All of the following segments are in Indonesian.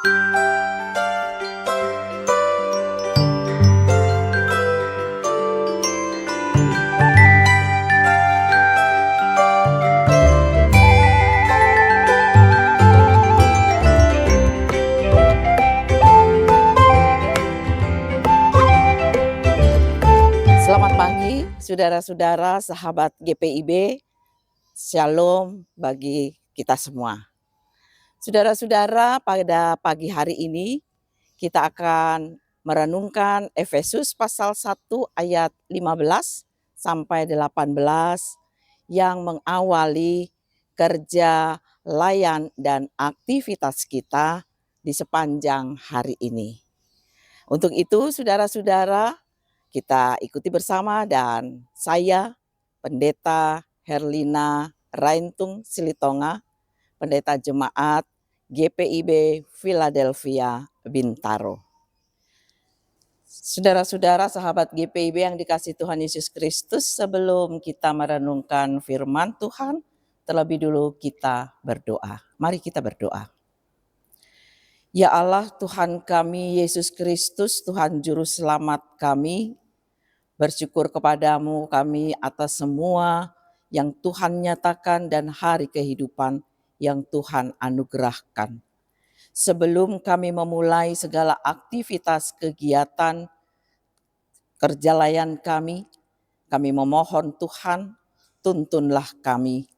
Selamat pagi, saudara-saudara, sahabat GPIB. Shalom bagi kita semua. Saudara-saudara, pada pagi hari ini kita akan merenungkan Efesus pasal 1 ayat 15 sampai 18 yang mengawali kerja, layan, dan aktivitas kita di sepanjang hari ini. Untuk itu, saudara-saudara, kita ikuti bersama dan saya, Pendeta Herlina Raintung Silitonga, Pendeta Jemaat GPIB Philadelphia Bintaro. Saudara-saudara, sahabat GPIB yang dikasihi Tuhan Yesus Kristus, sebelum kita merenungkan firman Tuhan, terlebih dulu kita berdoa. Mari kita berdoa. Ya Allah, Tuhan kami Yesus Kristus, Tuhan Juru Selamat kami, bersyukur kepadamu kami atas semua yang Tuhan nyatakan dan hari kehidupan yang Tuhan anugerahkan. Sebelum kami memulai segala aktivitas kegiatan kerja layan kami memohon Tuhan, tuntunlah kami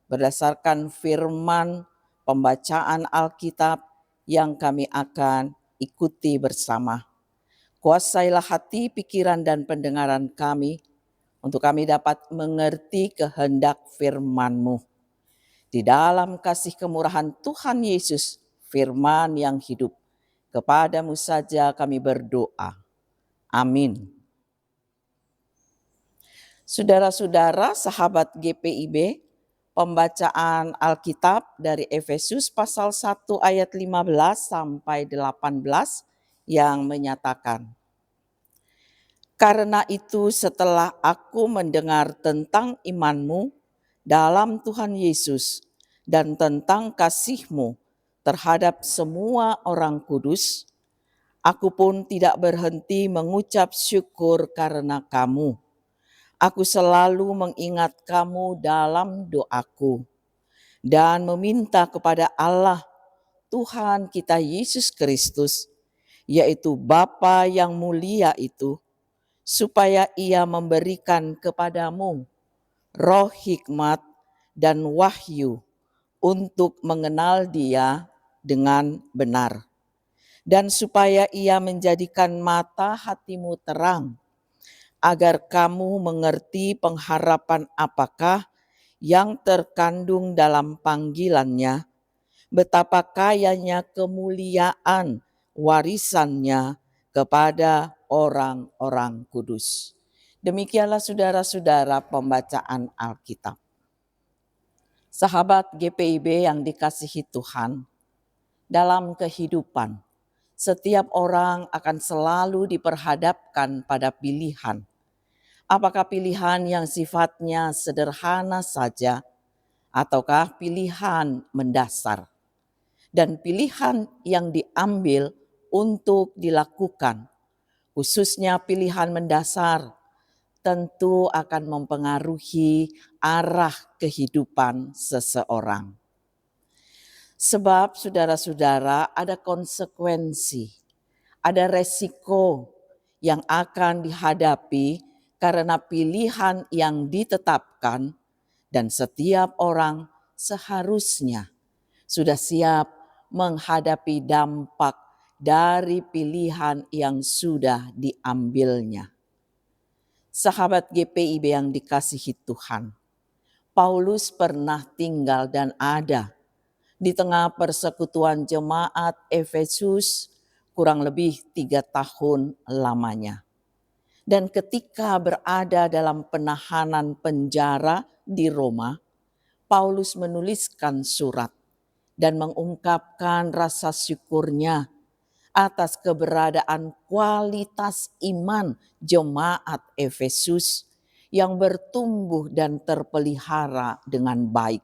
berdasarkan firman pembacaan Alkitab yang kami akan ikuti bersama. Kuasailah hati, pikiran, dan pendengaran kami, untuk kami dapat mengerti kehendak firman-Mu. Di dalam kasih kemurahan Tuhan Yesus, firman yang hidup, kepadamu saja kami berdoa. Amin. Saudara-saudara, sahabat GPIB, pembacaan Alkitab dari Efesus pasal 1 ayat 15 sampai 18 yang menyatakan, karena itu setelah aku mendengar tentang imanmu dalam Tuhan Yesus dan tentang kasih-Mu terhadap semua orang kudus, aku pun tidak berhenti mengucap syukur karena kamu. Aku selalu mengingat kamu dalam doaku dan meminta kepada Allah Tuhan kita Yesus Kristus, yaitu Bapa yang mulia itu, supaya Ia memberikan kepadamu roh hikmat dan wahyu untuk mengenal Dia dengan benar, dan supaya Ia menjadikan mata hatimu terang, agar kamu mengerti pengharapan apakah yang terkandung dalam panggilannya, betapa kayanya kemuliaan warisannya kepada orang-orang kudus. Demikianlah saudara-saudara pembacaan Alkitab. Sahabat GPIB yang dikasihi Tuhan, dalam kehidupan setiap orang akan selalu diperhadapkan pada pilihan. Apakah pilihan yang sifatnya sederhana saja, ataukah pilihan mendasar? Dan pilihan yang diambil untuk dilakukan, khususnya pilihan mendasar, tentu akan mempengaruhi arah kehidupan seseorang. Sebab saudara-saudara, ada konsekuensi, ada resiko yang akan dihadapi karena pilihan yang ditetapkan, dan setiap orang seharusnya sudah siap menghadapi dampak dari pilihan yang sudah diambilnya. Sahabat GPIB yang dikasihi Tuhan, Paulus pernah tinggal dan ada di tengah persekutuan jemaat Efesus kurang lebih 3 tahun lamanya. Dan ketika berada dalam penahanan penjara di Roma, Paulus menuliskan surat dan mengungkapkan rasa syukurnya atas keberadaan kualitas iman jemaat Efesus yang bertumbuh dan terpelihara dengan baik,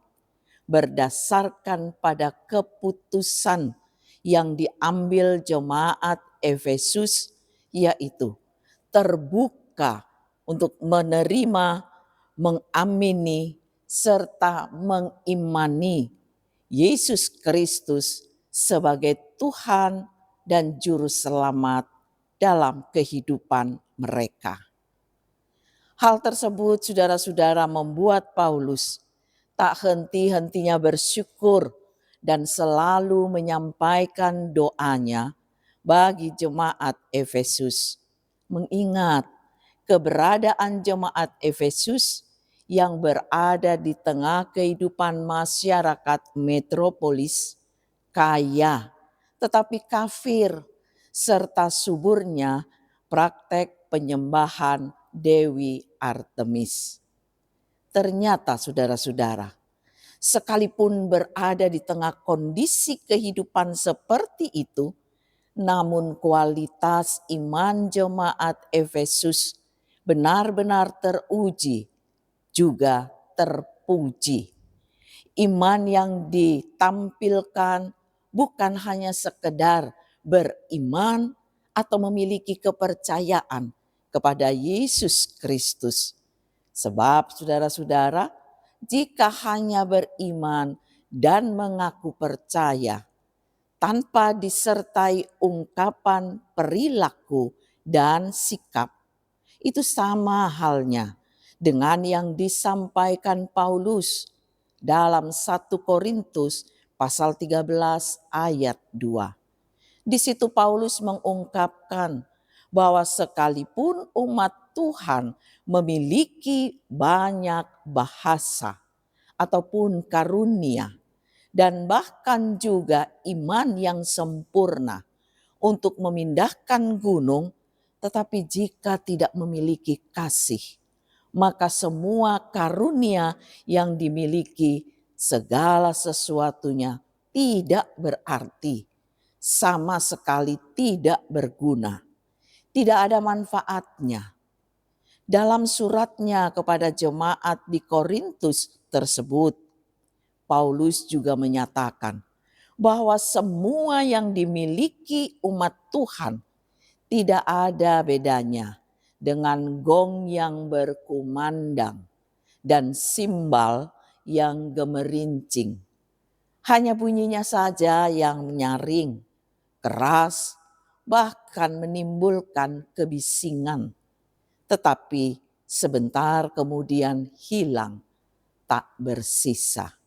berdasarkan pada keputusan yang diambil jemaat Efesus, yaitu terbuka untuk menerima, mengamini, serta mengimani Yesus Kristus sebagai Tuhan dan Juru Selamat dalam kehidupan mereka. Hal tersebut, saudara-saudara, membuat Paulus tak henti-hentinya bersyukur dan selalu menyampaikan doanya bagi jemaat Efesus, mengingat keberadaan jemaat Efesus yang berada di tengah kehidupan masyarakat metropolis kaya tetapi kafir, serta suburnya praktek penyembahan Dewi Artemis. Ternyata saudara-saudara, sekalipun berada di tengah kondisi kehidupan seperti itu, namun kualitas iman jemaat Efesus benar-benar teruji, juga terpuji. Iman yang ditampilkan bukan hanya sekedar beriman atau memiliki kepercayaan kepada Yesus Kristus. Sebab saudara-saudara, jika hanya beriman dan mengaku percaya tanpa disertai ungkapan perilaku dan sikap, itu sama halnya dengan yang disampaikan Paulus dalam 1 Korintus pasal 13 ayat 2. Di situ Paulus mengungkapkan bahwa sekalipun umat Tuhan memiliki banyak bahasa ataupun karunia dan bahkan juga iman yang sempurna untuk memindahkan gunung, tetapi jika tidak memiliki kasih, maka semua karunia yang dimiliki segala sesuatunya tidak berarti, sama sekali tidak berguna, tidak ada manfaatnya. Dalam suratnya kepada jemaat di Korintus tersebut, Paulus juga menyatakan bahwa semua yang dimiliki umat Tuhan tidak ada bedanya dengan gong yang berkumandang dan simbal yang gemerincing. Hanya bunyinya saja yang nyaring, keras, bahkan menimbulkan kebisingan. Tetapi sebentar kemudian hilang, tak bersisa.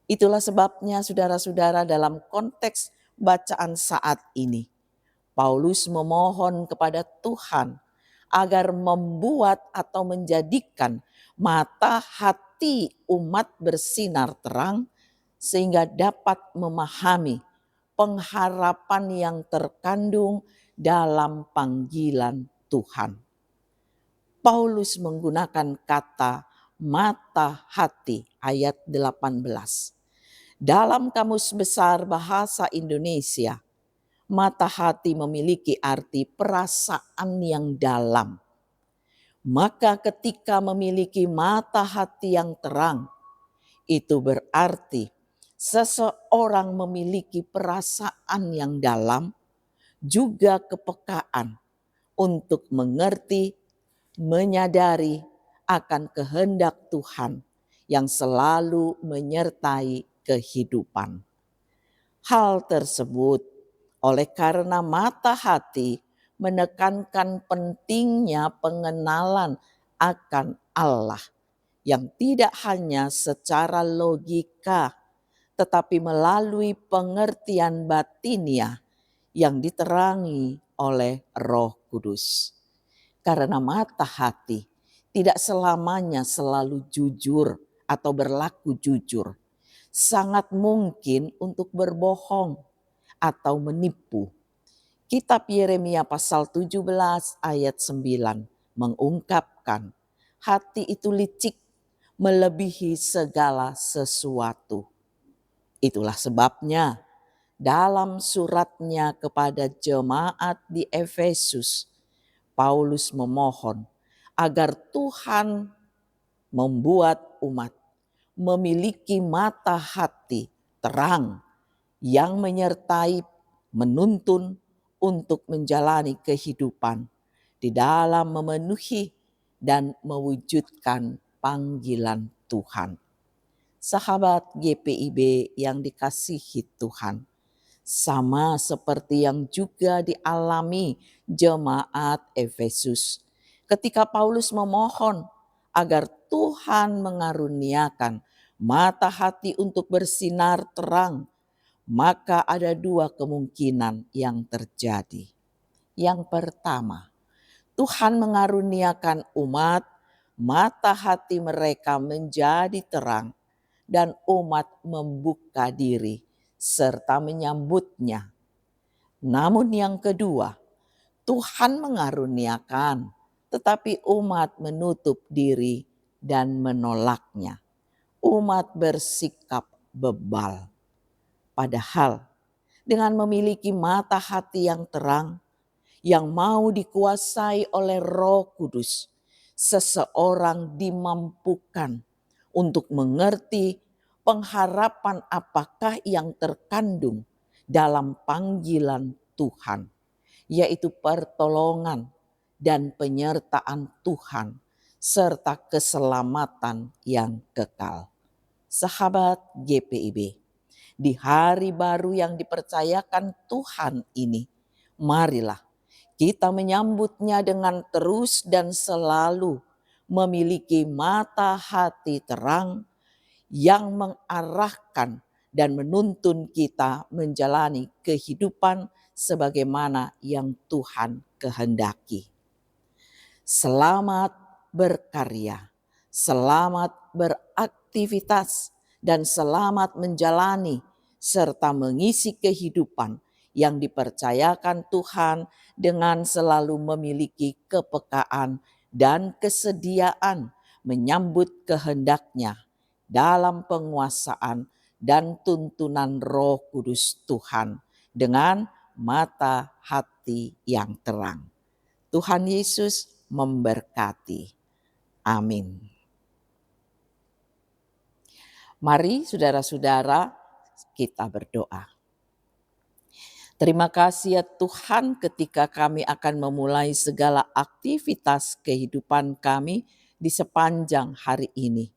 Itulah sebabnya saudara-saudara, dalam konteks bacaan saat ini, Paulus memohon kepada Tuhan agar membuat atau menjadikan mata hati umat bersinar terang sehingga dapat memahami pengharapan yang terkandung dalam panggilan Tuhan. Paulus menggunakan kata mata hati ayat 18. Dalam Kamus Besar Bahasa Indonesia, mata hati memiliki arti perasaan yang dalam. Maka ketika memiliki mata hati yang terang, itu berarti seseorang memiliki perasaan yang dalam, juga kepekaan untuk mengerti, menyadari akan kehendak Tuhan yang selalu menyertai kehidupan. Hal tersebut oleh karena mata hati menekankan pentingnya pengenalan akan Allah yang tidak hanya secara logika tetapi melalui pengertian batiniah yang diterangi oleh Roh Kudus. Karena mata hati tidak selamanya selalu jujur atau berlaku jujur. Sangat mungkin untuk berbohong atau menipu. Kitab Yeremia pasal 17 ayat 9 mengungkapkan hati itu licik melebihi segala sesuatu. Itulah sebabnya dalam suratnya kepada jemaat di Efesus, Paulus memohon agar Tuhan membuat umat memiliki mata hati terang yang menyertai, menuntun untuk menjalani kehidupan di dalam memenuhi dan mewujudkan panggilan Tuhan. Sahabat GPIB yang dikasihi Tuhan, sama seperti yang juga dialami jemaat Efesus ketika Paulus memohon agar Tuhan mengaruniakan mata hati untuk bersinar terang, maka ada dua kemungkinan yang terjadi. Yang pertama, Tuhan mengaruniakan umat mata hati mereka menjadi terang dan umat membuka diri serta menyambutnya. Namun yang kedua, Tuhan mengaruniakan tetapi umat menutup diri dan menolaknya. Umat bersikap bebal. Padahal dengan memiliki mata hati yang terang, yang mau dikuasai oleh Roh Kudus, seseorang dimampukan untuk mengerti pengharapan apakah yang terkandung dalam panggilan Tuhan, yaitu pertolongan dan penyertaan Tuhan serta keselamatan yang kekal. Sahabat GPIB, di hari baru yang dipercayakan Tuhan ini, marilah kita menyambutnya dengan terus dan selalu memiliki mata hati terang yang mengarahkan dan menuntun kita menjalani kehidupan sebagaimana yang Tuhan kehendaki. Selamat berkarya, selamat beraktivitas, dan selamat menjalani serta mengisi kehidupan yang dipercayakan Tuhan dengan selalu memiliki kepekaan dan kesediaan menyambut kehendak-Nya dalam penguasaan dan tuntunan Roh Kudus Tuhan dengan mata hati yang terang. Tuhan Yesus memberkati. Amin. Mari saudara-saudara kita berdoa. Terima kasih ya Tuhan, ketika kami akan memulai segala aktivitas kehidupan kami di sepanjang hari ini.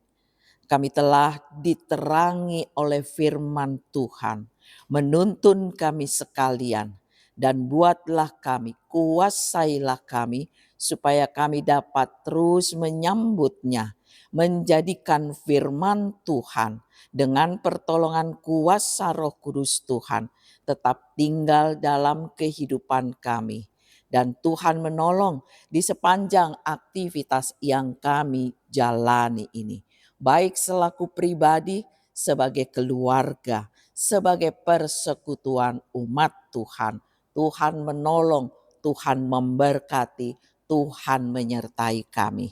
Kami telah diterangi oleh firman Tuhan, menuntun kami sekalian, dan buatlah kami, kuasailah kami, supaya kami dapat terus menyambutnya, menjadikan firman Tuhan dengan pertolongan kuasa Roh Kudus Tuhan tetap tinggal dalam kehidupan kami. Dan Tuhan menolong di sepanjang aktivitas yang kami jalani ini. Baik selaku pribadi, sebagai keluarga, sebagai persekutuan umat Tuhan. Tuhan menolong, Tuhan memberkati, Tuhan menyertai kami.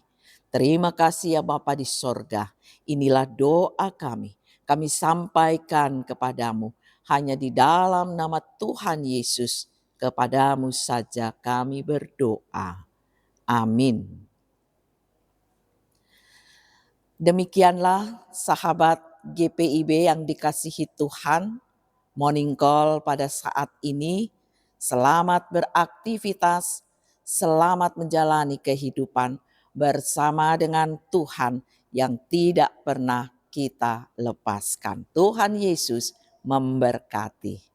Terima kasih ya Bapa di sorga. Inilah doa kami. Kami sampaikan kepadamu. Hanya di dalam nama Tuhan Yesus, kepadamu saja kami berdoa. Amin. Demikianlah sahabat GPIB yang dikasihi Tuhan, Morning Call pada saat ini. Selamat beraktivitas, selamat menjalani kehidupan bersama dengan Tuhan yang tidak pernah kita lepaskan. Tuhan Yesus memberkati.